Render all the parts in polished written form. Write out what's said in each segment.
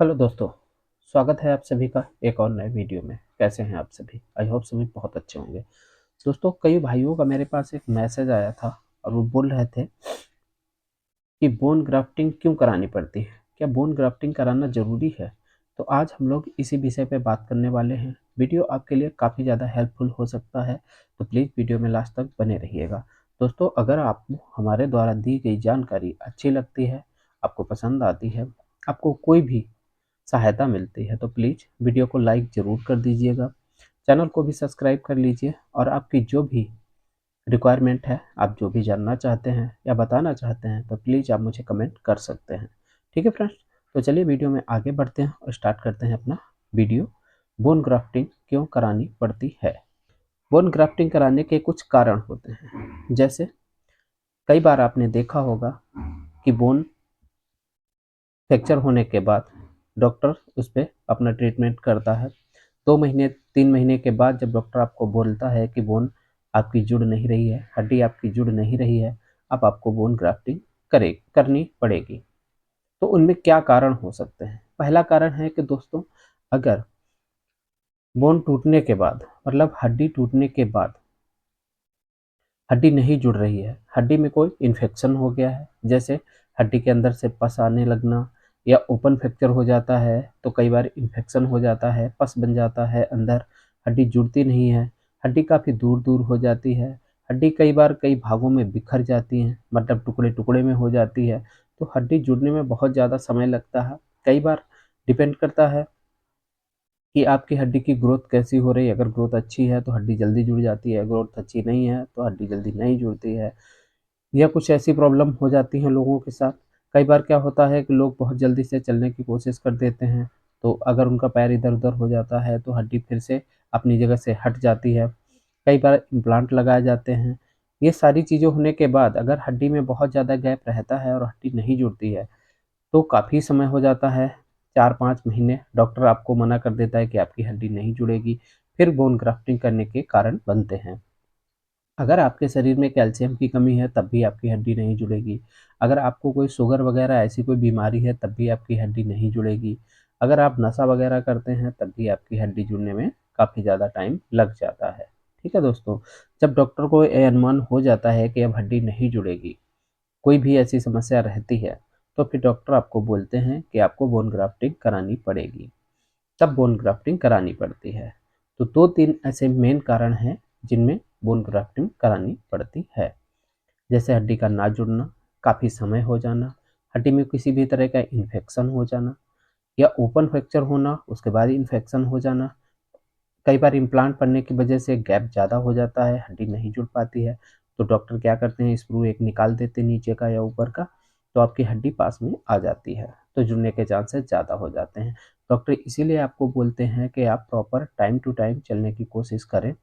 Hello दोस्तों, स्वागत है आप सभी का एक और नए वीडियो में। कैसे हैं आप सभी? आई होप सभी बहुत अच्छे होंगे। दोस्तों, कई भाइयों का मेरे पास एक मैसेज आया था और वो बोल रहे थे कि बोन ग्राफ्टिंग क्यों करानी पड़ती है? क्या बोन ग्राफ्टिंग कराना ज़रूरी है? तो आज हम लोग इसी विषय पे बात करने वाले हैं। वीडियो आपके लिए काफ़ी ज़्यादा हेल्पफुल हो सकता है, तो प्लीज़ वीडियो में लास्ट तक बने रहिएगा। दोस्तों, अगर आपको हमारे द्वारा दी गई जानकारी अच्छी लगती है, आपको पसंद आती है, आपको कोई भी सहायता मिलती है तो प्लीज़ वीडियो को लाइक ज़रूर कर दीजिएगा, चैनल को भी सब्सक्राइब कर लीजिए और आपकी जो भी रिक्वायरमेंट है, आप जो भी जानना चाहते हैं या बताना चाहते हैं तो प्लीज़ आप मुझे कमेंट कर सकते हैं। ठीक है फ्रेंड्स, तो चलिए वीडियो में आगे बढ़ते हैं और स्टार्ट करते हैं अपना वीडियो। बोन ग्राफ्टिंग क्यों करानी पड़ती है? बोन ग्राफ्टिंग कराने के कुछ कारण होते हैं। जैसे कई बार आपने देखा होगा कि बोन फ्रैक्चर होने के बाद डॉक्टर उस पर अपना ट्रीटमेंट करता है। 2 महीने 3 महीने के बाद जब डॉक्टर आपको बोलता है कि बोन आपकी जुड़ नहीं रही है, हड्डी आपकी जुड़ नहीं रही है, अब आपको बोन ग्राफ्टिंग करनी पड़ेगी। तो उनमें क्या कारण हो सकते हैं? पहला कारण है कि दोस्तों, अगर बोन टूटने के बाद मतलब हड्डी टूटने के बाद हड्डी नहीं जुड़ रही है, हड्डी में कोई इन्फेक्शन हो गया है, जैसे हड्डी के अंदर से पस आने लगना या ओपन फ्रैक्चर हो जाता है तो कई बार इन्फेक्शन हो जाता है, पस बन जाता है अंदर, हड्डी जुड़ती नहीं है, हड्डी काफ़ी दूर-दूर हो जाती है, हड्डी कई बार कई भागों में बिखर जाती है, मतलब टुकड़े-टुकड़े में हो जाती है, तो हड्डी जुड़ने में बहुत ज़्यादा समय लगता है। कई बार डिपेंड करता है कि आपकी हड्डी की ग्रोथ कैसी हो रही है। अगर ग्रोथ अच्छी है तो हड्डी जल्दी जुड़ जाती है, ग्रोथ अच्छी नहीं है तो हड्डी जल्दी नहीं जुड़ती है, या कुछ ऐसी प्रॉब्लम हो जाती है लोगों के साथ। कई बार क्या होता है कि लोग बहुत जल्दी से चलने की कोशिश कर देते हैं, तो अगर उनका पैर इधर-उधर हो जाता है तो हड्डी फिर से अपनी जगह से हट जाती है। कई बार इम्प्लांट लगाए जाते हैं। ये सारी चीज़ें होने के बाद अगर हड्डी में बहुत ज़्यादा गैप रहता है और हड्डी नहीं जुड़ती है, तो काफ़ी समय हो जाता है, 4-5 महीने डॉक्टर आपको मना कर देता है कि आपकी हड्डी नहीं जुड़ेगी, फिर बोन ग्राफ्टिंग करने के कारण बनते हैं। अगर आपके शरीर में कैल्शियम की कमी है तब भी आपकी हड्डी नहीं जुड़ेगी। अगर आपको कोई शुगर वगैरह ऐसी कोई बीमारी है तब भी आपकी हड्डी नहीं जुड़ेगी। अगर आप नशा वगैरह करते हैं तब भी आपकी हड्डी जुड़ने में काफ़ी ज़्यादा टाइम लग जाता है। ठीक है दोस्तों, जब डॉक्टर को ये अनुमान हो जाता है कि अब हड्डी नहीं जुड़ेगी, कोई भी ऐसी समस्या रहती है, तो फिर डॉक्टर आपको बोलते हैं कि आपको बोन ग्राफ्टिंग करानी पड़ेगी। तब बोन ग्राफ्टिंग करानी पड़ती है। तो 2-3 ऐसे मेन कारण हैं जिनमें बोन ग्राफ्टिंग करानी पड़ती है। जैसे हड्डी का ना जुड़ना, काफ़ी समय हो जाना, हड्डी में किसी भी तरह का इन्फेक्शन हो जाना या ओपन फ्रैक्चर होना, उसके बाद इन्फेक्शन हो जाना। कई बार इम्प्लांट पड़ने की वजह से गैप ज़्यादा हो जाता है, हड्डी नहीं जुड़ पाती है, तो डॉक्टर क्या करते हैं, स्क्रू एक निकाल देते हैं नीचे का या ऊपर का, तो आपकी हड्डी पास में आ जाती है, तो जुड़ने के चांसेस ज़्यादा हो जाते हैं। डॉक्टर इसीलिए आपको बोलते हैं कि आप प्रॉपर टाइम टू टाइम चलने की कोशिश करें।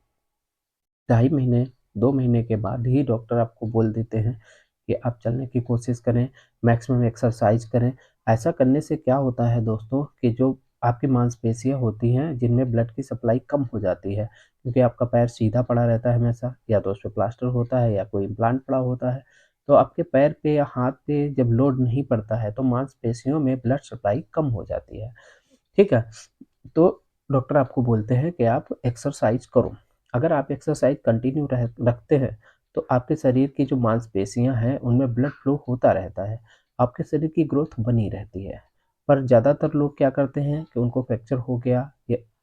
2.5 महीने, 2 महीने के बाद ही डॉक्टर आपको बोल देते हैं कि आप चलने की कोशिश करें, मैक्सिमम एक्सरसाइज करें। ऐसा करने से क्या होता है दोस्तों कि जो आपकी मांसपेशियाँ होती हैं, जिनमें ब्लड की सप्लाई कम हो जाती है, क्योंकि आपका पैर सीधा पड़ा रहता है हमेशा, या तो उस पे प्लास्टर होता है या कोई इम्प्लांट पड़ा होता है। तो आपके पैर पे या हाथ पे जब लोड नहीं पड़ता है, तो मांसपेशियों में ब्लड सप्लाई कम हो जाती है। ठीक है? तो डॉक्टर आपको बोलते हैं कि आप एक्सरसाइज करो। अगर आप एक्सरसाइज कंटिन्यू रखते हैं, तो आपके शरीर की जो मांसपेशियाँ हैं, उनमें ब्लड फ्लो होता रहता है। आपके शरीर की ग्रोथ बनी रहती है। पर ज़्यादातर लोग क्या करते हैं कि उनको फ्रैक्चर हो गया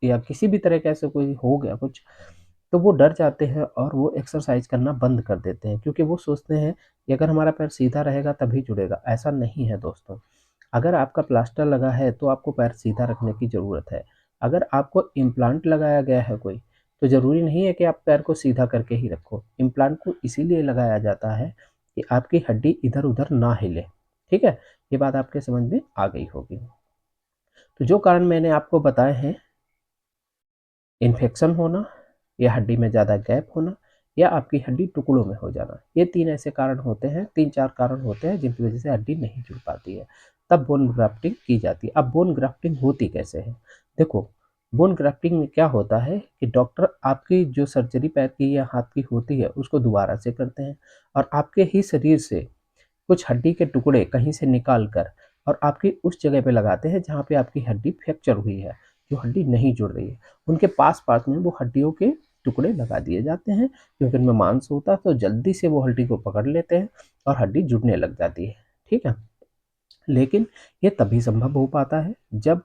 या किसी भी तरह का ऐसा कोई हो गया कुछ, तो वो डर जाते हैं और वो एक्सरसाइज करना बंद कर देते हैं, क्योंकि वो सोचते हैं कि अगर हमारा पैर सीधा रहेगा तभी जुड़ेगा। ऐसा नहीं है दोस्तों। अगर आपका प्लास्टर लगा है तो आपको पैर सीधा रखने की ज़रूरत है। अगर आपको इम्प्लांट लगाया गया है कोई, तो ज़रूरी नहीं है कि आप पैर को सीधा करके ही रखो। इम्प्लांट को इसीलिए लगाया जाता है कि आपकी हड्डी इधर-उधर ना हिले। ठीक है? ये बात आपके समझ में आ गई होगी। तो जो कारण मैंने आपको बताए हैं, इन्फेक्शन होना या हड्डी में ज़्यादा गैप होना या आपकी हड्डी टुकड़ों में हो जाना, ये 3 ऐसे कारण होते हैं, 3-4 कारण होते हैं जिनकी वजह से हड्डी नहीं जुड़ पाती है। तब बोन ग्राफ्टिंग की जाती है। अब बोन ग्राफ्टिंग होती कैसे है? देखो, बोन ग्राफ्टिंग में क्या होता है कि डॉक्टर आपकी जो सर्जरी पैर की या हाथ की होती है, उसको दोबारा से करते हैं और आपके ही शरीर से कुछ हड्डी के टुकड़े कहीं से निकाल कर और आपकी उस जगह पे लगाते हैं जहाँ पे आपकी हड्डी फ्रैक्चर हुई है, जो हड्डी नहीं जुड़ रही है। उनके पास-पास में वो हड्डियों के टुकड़े लगा दिए जाते हैं, क्योंकि उनमें मांस होता है तो जल्दी से वो हड्डी को पकड़ लेते हैं और हड्डी जुड़ने लग जाती है। ठीक है? लेकिन ये तभी संभव हो पाता है जब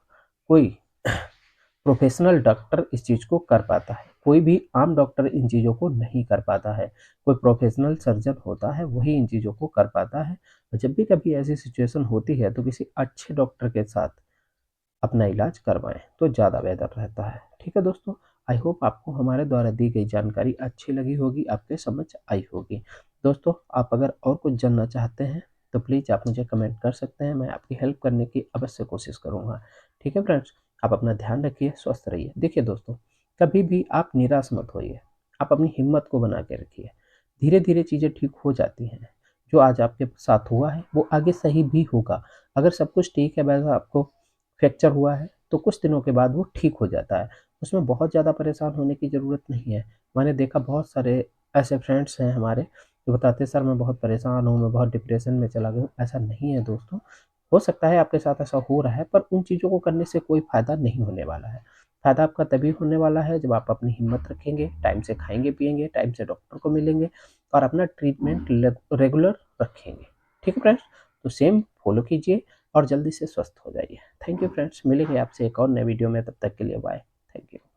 कोई प्रोफेशनल डॉक्टर इस चीज़ को कर पाता है। कोई भी आम डॉक्टर इन चीज़ों को नहीं कर पाता है। कोई प्रोफेशनल सर्जन होता है, वही इन चीज़ों को कर पाता है। और जब भी कभी ऐसी सिचुएशन होती है तो किसी अच्छे डॉक्टर के साथ अपना इलाज करवाएँ तो ज़्यादा बेहतर रहता है। ठीक है दोस्तों? आई होप आपको हमारे द्वारा दी गई जानकारी अच्छी लगी होगी, आपके समझ आई होगी। दोस्तों, आप अगर और कुछ जानना चाहते हैं तो प्लीज़ आप मुझे कमेंट कर सकते हैं, मैं आपकी हेल्प करने की अवश्य कोशिश करूँगा। ठीक है फ्रेंड्स? आप अपना ध्यान रखिए, स्वस्थ रहिए। देखिए दोस्तों, कभी भी आप निराश मत होइए, आप अपनी हिम्मत को बना के रखिए। धीरे-धीरे चीज़ें ठीक हो जाती हैं। जो आज आपके साथ हुआ है, वो आगे सही भी होगा। अगर सब कुछ ठीक है, वैसा आपको फ्रैक्चर हुआ है तो कुछ दिनों के बाद वो ठीक हो जाता है। उसमें बहुत ज़्यादा परेशान होने की ज़रूरत नहीं है। मैंने देखा बहुत सारे ऐसे फ्रेंड्स हैं हमारे जो बताते हैं सर मैं बहुत परेशान हूँ, मैं बहुत डिप्रेशन में चला गया हूँ। ऐसा नहीं है दोस्तों। हो सकता है आपके साथ ऐसा हो रहा है पर उन चीज़ों को करने से कोई फ़ायदा नहीं होने वाला है। फ़ायदा आपका तभी होने वाला है जब आप अपनी हिम्मत रखेंगे, टाइम से खाएँगे-पिएँगे, टाइम से डॉक्टर को मिलेंगे और अपना ट्रीटमेंट रेगुलर रखेंगे। ठीक है फ्रेंड्स? तो सेम फ़ॉलो कीजिए और जल्दी से स्वस्थ हो जाइए। थैंक यू फ्रेंड्स, मिलेंगे आपसे एक और नए वीडियो में, तब तक के लिए बाय। Thank you.